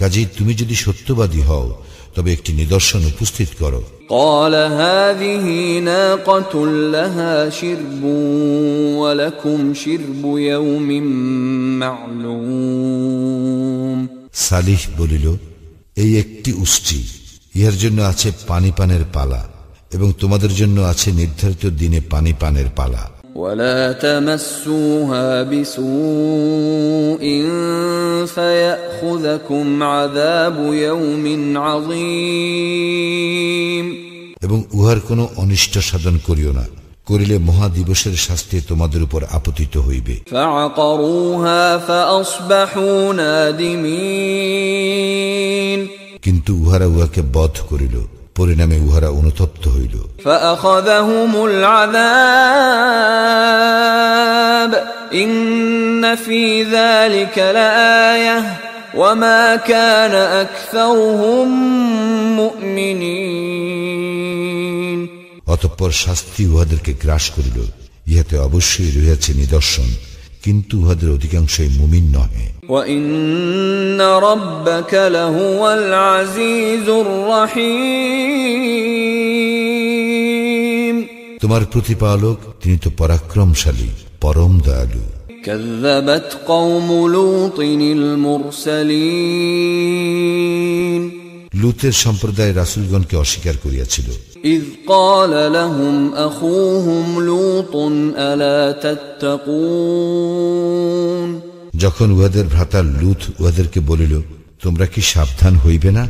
কাজেই তুমি যদি সত্যবাদী হও তবে একটি নিদর্শন উপস্থিত করো। قال هذه ناقة لها شرب ولكم شرب يوم معلوم সালিহ বলিল, এই একটি উষ্ট্রী, ইহার জন্য আছে পানি পানের পালা এবং তোমাদের জন্য আছে নির্ধারিত দিনে পানি পানের পালা। ولا تمسوها بسوء فيأخذكم عذاب يوم عظيم এবং উহার কোনো অনিষ্ট সাধন করিও না, করিলে মহাদিবসের শাস্তি তোমাদের উপর আপতিত হইবে। فعقروها فأصبحوا نادمين কিন্তু উহারা উহাকে বধ করিল, পরিণামে উহারা অনুতপ্ত হইল। فأخذهم العذاب إن في ذلك لآية وما كان أكثرهم مؤمنين অতঃপর শাস্তি উহাদেরকে গ্রাস করিল, ইহাতে অবশ্যই রহিয়াছে নিদর্শন, কিন্তু উহাদের অধিকাংশই মুমিন নহে। وَإِنَّ رَبَّكَ لَهُوَ الْعَزِيزُ الرَّحِيمُ তোমার প্রতিপালক তিনি তো পরাক্রমশালী, পরম দয়ালু। كذبت قوم لوط المرسلين লূতের সম্প্রদায় রাসূলগণকে অস্বীকার করিয়াছিল। إذ قال لهم أخوهم لوط ألا تتقون যখন উহাদের ভ্রাতা লূত উহাদেরকে বলিল, তোমরা কি সাবধান হইবে না?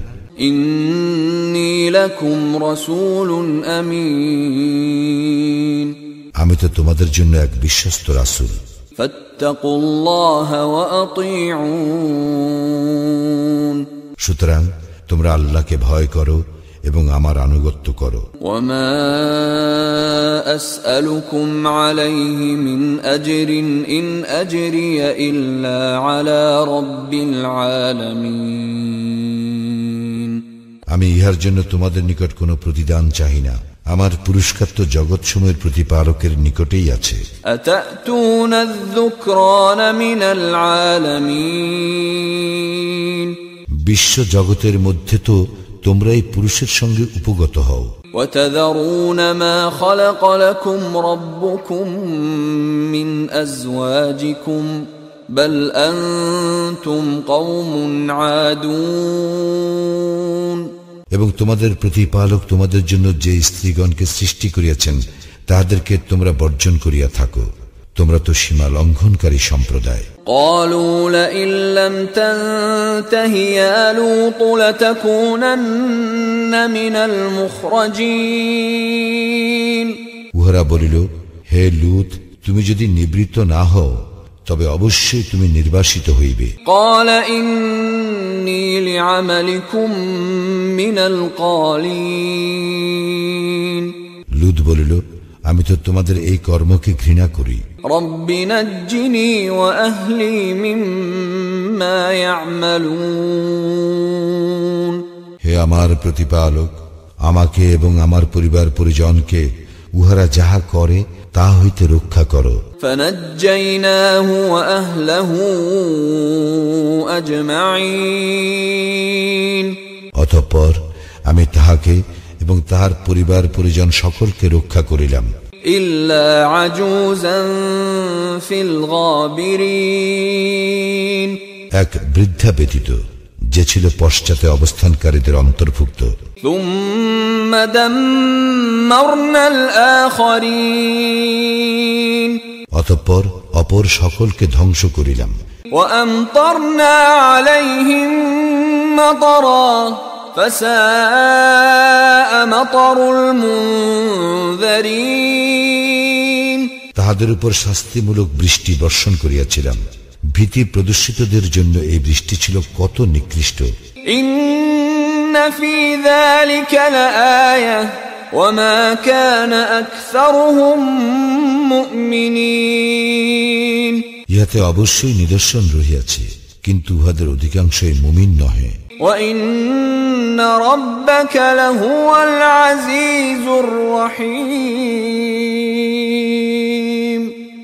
إني لكم رسول أمين আমি তো তোমাদের জন্য এক বিশ্বস্ত রাসূল। فاتقوا الله وأطيعون সুতরাং তোমরা আল্লাহকে ভয় করো এবং আমার আনুগত্য করো। وما أسألكم عليه من أجر إن أجري إلا على رب العالمين আমি ইহার জন্য তোমাদের নিকট কোনো প্রতিদান চাহি না, আমার পুরস্কার তো জগৎসমূহের প্রতিপালকের নিকটেই আছে। أتأتون الذكران من العالمين বিশ্ব জগতের মধ্যে তো তোমরাই পুরুষের সঙ্গে উপগত হও। وتذرون ما خلق لكم ربكم من أزواجكم بل أنتم قوم عادون এবং তোমাদের প্রতিপালক তোমাদের জন্য যে স্ত্রীগণকে সৃষ্টি করিয়াছেন তাহাদেরকে তোমরা বর্জন করিয়া থাকো, তোমরা তো সীমা লঙ্ঘনকারী সম্প্রদায়। قالوا لئن لم تنته يا لوط لتكونن من المخرجين উহারা বলিল, হে লূত, তুমি যদি নিবৃত্ত না হও তবে অবশ্যই তুমি নির্বাসিত হইবে। قال إني لعملكم من القالين লূত বলিল, আমি তো তোমাদের এই কর্মকে ঘৃণা করি। رب نجني وأهلي مما يعملون হে আমার প্রতিপালক, আমাকে এবং আমার পরিবার পরিজনকে উহারা যাহা করে তা হইতে রক্ষা করো। فنجيناه وأهله أجمعين অতঃপর আমি তাহাকে এবং তাহার পরিবার পরিজন সকলকে রক্ষা করিলাম, إلا عجوزا في الغابرين এক বৃদ্ধা ব্যতীত, যে ছিল পশ্চাতে অবস্থানকারীদের অন্তর্ভুক্ত। ثم دمرنا الآخرين অতঃপর অপর সকলকে ধ্বংস করিলাম। وأمطرنا عليهم مطرا فساء مطر المنذرين তাহাদের উপর শাস্তিমূলক বৃষ্টি বর্ষণ করিয়াছিলাম। ভীতি প্রদর্শিতদের জন্য এই বৃষ্টি ছিল কত নিকৃষ্ট। إن في ذلك لآية وما كان أكثرهم مؤمنين ইহাতে অবশ্যই নিদর্শন রহিয়াছে, কিন্তু উহাদের অধিকাংশই মুমিন নহে। وإن ربك لهو العزيز الرحيم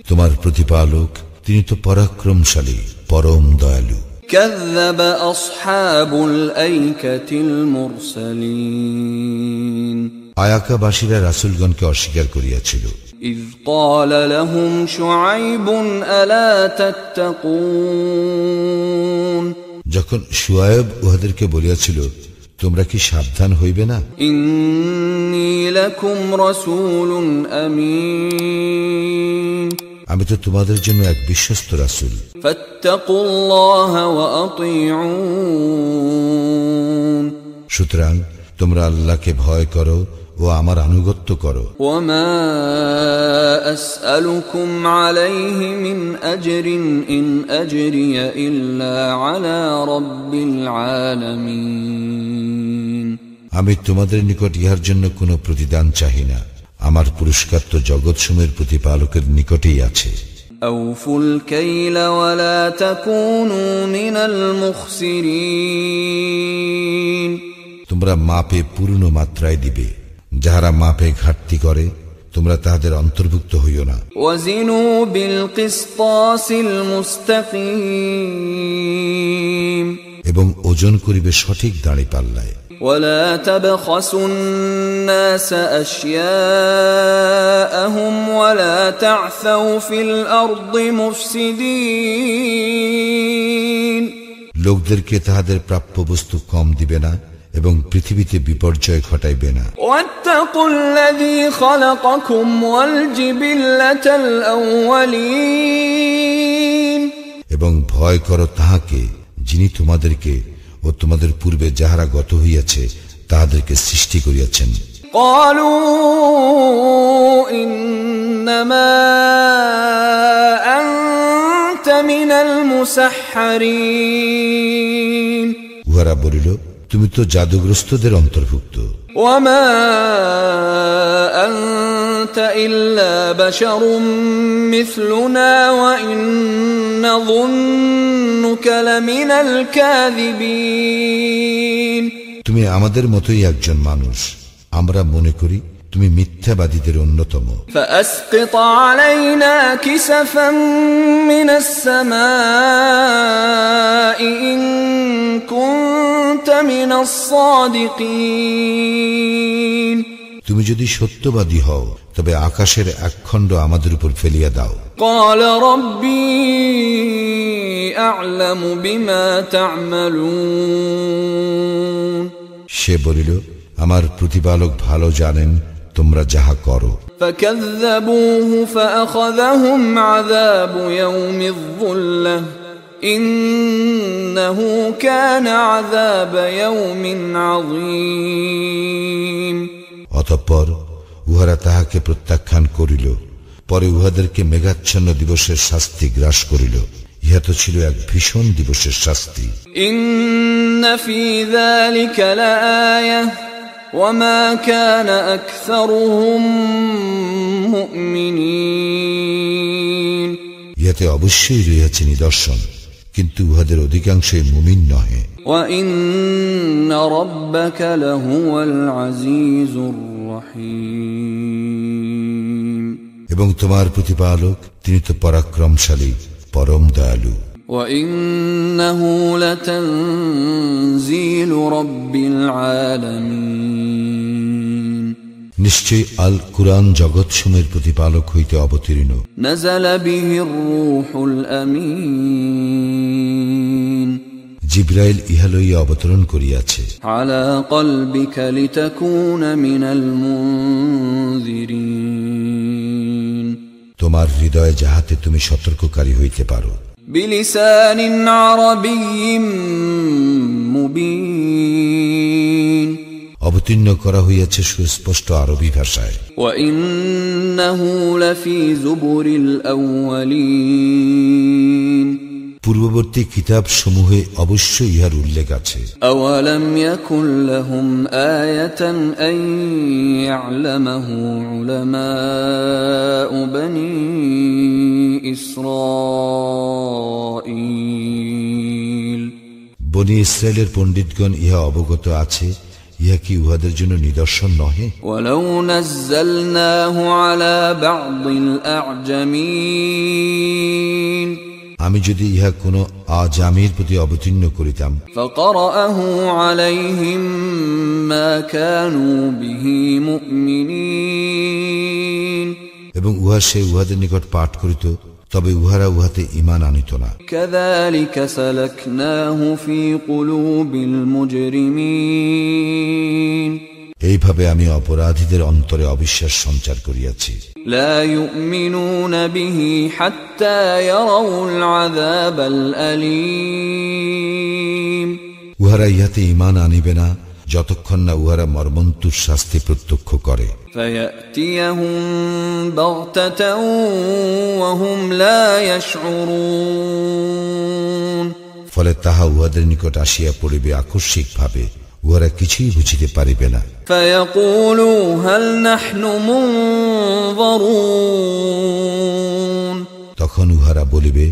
তোমার প্রতিপালক তিনি তো পরাক্রমশালী, পরম দয়ালু। كذب أصحاب الأيكة المرسلين আয়াকাবাসীরা রাসূলগণকে অস্বীকার করিয়াছিল। إذ قال لهم شعيب ألا تتقون যখন শুআয়ব উহাদেরকে বলিয়াছিল, তোমরা কি সাবধান হইবে না? إني لكم رسول أمين আমি তো তোমাদের জন্য এক বিশ্বস্ত রাসূল। فاتقوا الله وأطيعون সুতরাং তোমরা আল্লাহকে ভয় করো ও আমার আনুগত্য করো। وما أسألكم عليه من أجر إن أجري إلا على رب العالمين আমি তোমাদের নিকট ইহার জন্য কোনো প্রতিদান চাহি না, আমার পুরস্কার তো জগৎসমূহের প্রতিপালকের নিকটেই আছে। أوفوا الكيل ولا تكونوا من المخسرين তোমরা মাপে পূর্ণ মাত্রায় দিবে, যাহারা মাপে ঘাটতি করে তোমরা তাহাদের অন্তর্ভুক্ত হইও না। وزنوا بالقسطاس المستقيم এবং ওজন করিবে সঠিক দাঁড়ি পাল্লায়। ولا تبخسوا الناس أشياءهم ولا تعثوا في الأرض مفسدين লোকদেরকে তাহাদের প্রাপ্য বস্তু কম দিবে না এবং পৃথিবীতে বিপর্যয় ঘটাইবে না। واتقوا الذي خلقكم والجبلة الأولين এবং ভয় করো তাহাকে যিনি তোমাদেরকে ও তোমাদের পূর্বে যাহারা গত হইয়াছে তাহাদেরকে সৃষ্টি করিয়াছেন। قالوا إنما أنت من المسحرين উহারা বলিল, তুমি তো জাদুগ্রস্তদের অন্তর্ভুক্ত। وما أنت إلا بشر مثلنا وإن نظنك لمن الكاذبين তুমি আমাদের মতোই একজন মানুষ, আমরা মনে করি তুমি মিথ্যাবাদীদের অন্যতম। فأسقط علينا كسفا من السماء إن كنت من الصادقين তুমি যদি সত্যবাদী হও তবে আকাশের এক খণ্ড আমাদের উপর ফেলিয়া দাও। قال ربي أعلم بما تعملون সে বলিল, আমার প্রতিপালক ভালো জানেন তোমরা যাহা করো। فكذبوه فأخذهم عذاب يوم الظلة إنه كان عذاب يوم عظيم অতঃপর উহারা তাহাকে প্রত্যাখ্যান করিল, পরে উহাদেরকে মেঘাচ্ছন্ন দিবসের শাস্তি গ্রাস করিল। ইহা তো ছিল এক ভীষণ দিবসের শাস্তি। إن في ذلك لآية وما كان أكثرهم مؤمنين ইহাতে অবশ্যই রহিয়াছে নিদর্শন, কিন্তু উহাদের অধিকাংশই মুমিন নহে। وإن ربك لهو العزيز الرحيم এবং তোমার প্রতিপালক তিনি তো পরাক্রমশালী, পরম দয়ালু। وإنه لتنزيل رب العالمين নিশ্চয়ই আল কুরআন জগৎসমূহের প্রতিপালক হইতে অবতীর্ণ। نزل به الروح الأمين জিবরাইল ইহা লইয়া অবতরণ করিয়াছে। على قلبك لتكون من المنذرين তোমার হৃদয়ে যাহাতে তুমি সতর্ককারী হইতে পারো। بلسان عربي مبين অবতীর্ণ করা হইয়াছে সুস্পষ্ট আরবি ভাষায়। وإنه لفي زبر الأولين পূর্ববর্তী কিতাব সমূহে অবশ্যই ইহার উল্লেখ আছে। أولم يكن لهم آية أن يعلمه علماء بني إسرائيل বনি ইসরায়েলের পণ্ডিতগণ ইহা অবগত আছে, ইহা কি উহাদের জন্য নিদর্শন নহে? ولو نزلناه على بعض الأعجمين আমি যদি ইহা কোন আজামির প্রতি অবতীর্ণ করিতাম, فقرأه عليهم ما كانوا به مؤمنين এবং উহা সে উহাদের নিকট পাঠ করিত, তবে উহারা উহাতে ঈমান আনিত না। كذلك سلكناه في قلوب المجرمين এইভাবে আমি অপরাধীদের অন্তরে অবিশ্বাস সঞ্চার করিয়াছি। لا يؤمنون به حتى يروا العذاب الأليم উহারা ইহাতে ঈমান আনিবে না যতক্ষণ না উহারা মর্মন্তুর শাস্তি প্রত্যক্ষ করে। فيأتيهم بغتة وهم لا يشعرون ফলে তাহা উহাদের নিকট আসিয়া পড়িবে আকস্মিক ভাবে, উহারা কিছুই বুঝিতে পারিবে না। فيقولوا هل نحن منظرون তখন উহারা বলিবে,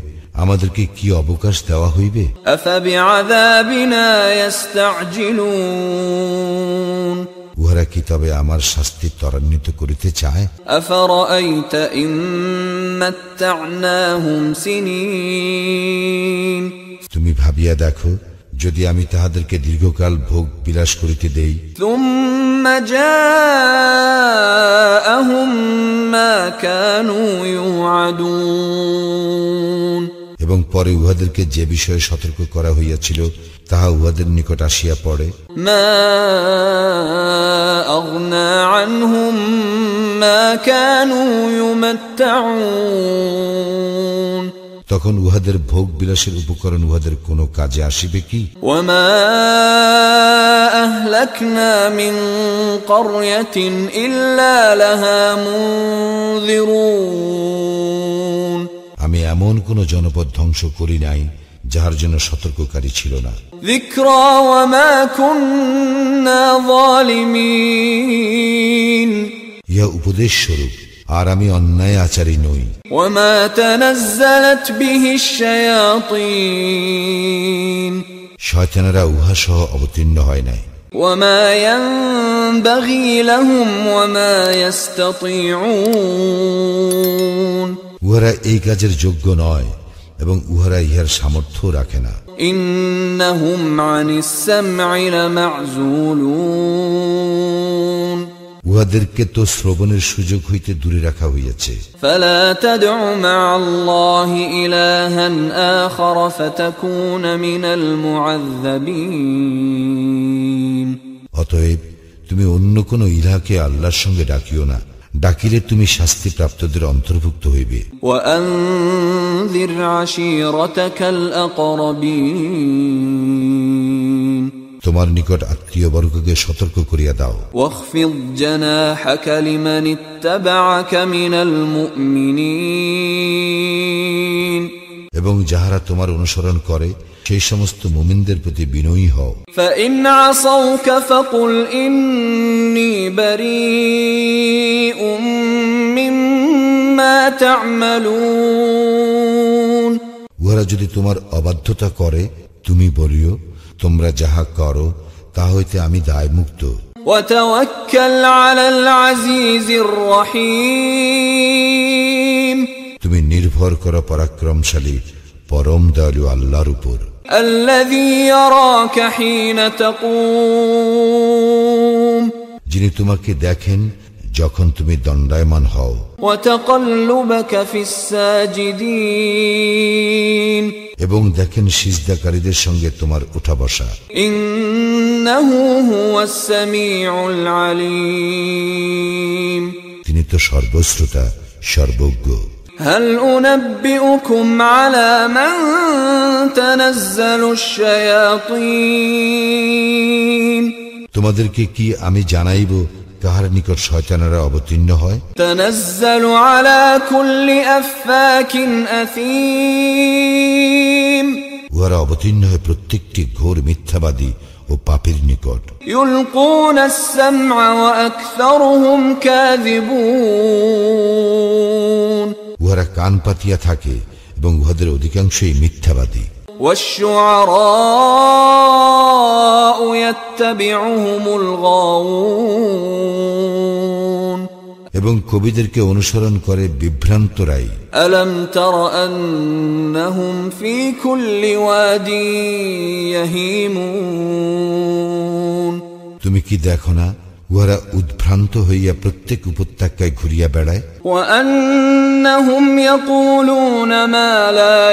আমাদেরকে কি অবকাশ দেওয়া হইবে? أفبعذابنا يستعجلون উহারা কি তবে আমার শাস্তি ত্বরান্বিত করিতে চায়? أفرأيت إن متعناهم سنين তুমি ভাবিয়া দেখো, যদি আমি তাহাদেরকে দীর্ঘকাল ভোগ বিলাস করিতে দেই, ثم جاءهم ما كانوا يوعدون এবং পরে উহাদেরকে যে বিষয়ে সতর্ক করা হইয়াছিল তাহা উহাদের নিকট আসিয়া পড়ে, ما أغنى عنهم ما كانوا يمتعون তখন উহাদের ভোগ বিলাসের উপকরণ উহাদের কোনো কাজে আসিবে কি? وما أهلكنا من قرية إلا لها منذرون আমি এমন কোন জনপদ ধ্বংস করি নাই যাহার জন্য সতর্ককারী ছিল না। ذكرى وما كنا ظالمين ইহা উপদেশ স্বরূপ, আর আমি অন্যায় আচারী নই। وما تنزلت به الشياطين শয়তানেরা উহা সহ অবতীর্ণ হয় নাই। وما ينبغي لهم وما يستطيعون উহারা এই কাজের যোগ্য নয় এবং উহারা ইহার সামর্থ্য রাখে না। إنهم عن السمع لمعزولون উহাদেরকে তো শ্রবণের সুযোগ হইতে দূরে রাখা হইয়াছে। فلا تدع مع الله إلها آخر فتكون من المعذبين অতএব তুমি অন্য কোন ইলাহকে আল্লাহর সঙ্গে ডাকিও না, ডাকিলে তুমি শাস্তিপ্রাপ্তদের অন্তর্ভুক্ত হইবে। وأنذر عشيرتك الأقربين তোমার নিকট আত্মীয়বর্গকে সতর্ক করিয়া দাও। واخفض جناحك لمن اتبعك من المؤمنين এবং যাহারা তোমার অনুসরণ করে সেই সমস্ত মুমিনদের প্রতি বিনয়ী হও। فإن عصوك فقل إني بريء مما تعملون উহারা যদি তোমার অবাধ্যতা করে, তুমি বলিও, তোমরা যাহা করো তা হইতে আমি দায়মুক্ত। وتوكل على العزيز الرحيم তুমি নির্ভর করো পরাক্রমশালী পরম দয়ালু আল্লাহর উপর, الذي يراك حين تقوم যিনি তোমাকে দেখেন যখন তুমি দণ্ডায়মান হও وتقلبك في الساجدين এবং দেখেন সিজদাকারীদের সঙ্গে তোমার উঠা বসা إنه هو السميع العليم তিনি তো সর্বশ্রোতা সর্বজ্ঞ هل أنبئكم على من تنزل الشياطين তোমাদেরকে কি আমি জানাইব কাহার নিকট শয়তানেরা অবতীর্ণ হয় تنزل على كل أفاك أثيم উহারা অবতীর্ণ হয় প্রত্যেকটি ঘোর মিথ্যাবাদী ও পাপীর নিকট يلقون السمع وأكثرهم كاذبون উহারা কান পাতিয়া থাকে এবং উহাদের অধিকাংশই মিথ্যাবাদী والشعراء يتبعهم الغاوون এবং কবিদেরকে অনুসরণ করে বিভ্রান্তরাই ألم تر أنهم في كل واد يهيمون তুমি কি দেখো না উহারা উদ্ভ্রান্ত হইয়া প্রত্যেক উপত্যকায় ঘুরিয়া বেড়ায় وأنهم يقولون ما لا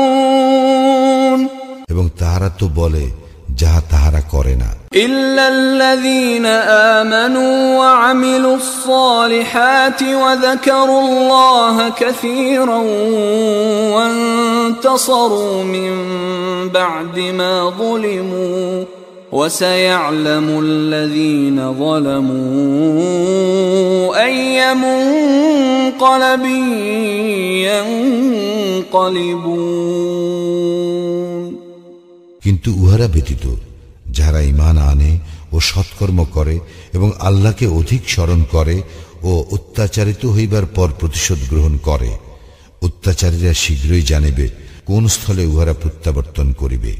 يفعلون এবং তাহারা তো বলে যাহা তাহারা করে না إلا الذين آمنوا وعملوا الصالحات وذكروا الله كثيرا وانتصروا من بعد ما ظلموا وسيعلم الذين ظلموا أي منقلب ينقلبون কিন্তু উহারা ব্যতীত যারা ঈমান আনে ও সৎকর্ম করে এবং আল্লাহকে অধিক স্মরণ করে ও অত্যাচারিত হইবার পর প্রতিশোধ গ্রহণ করে অত্যাচারীরা শীঘ্রই জানিবে কোন স্থলে উহারা প্রত্যাবর্তন করিবে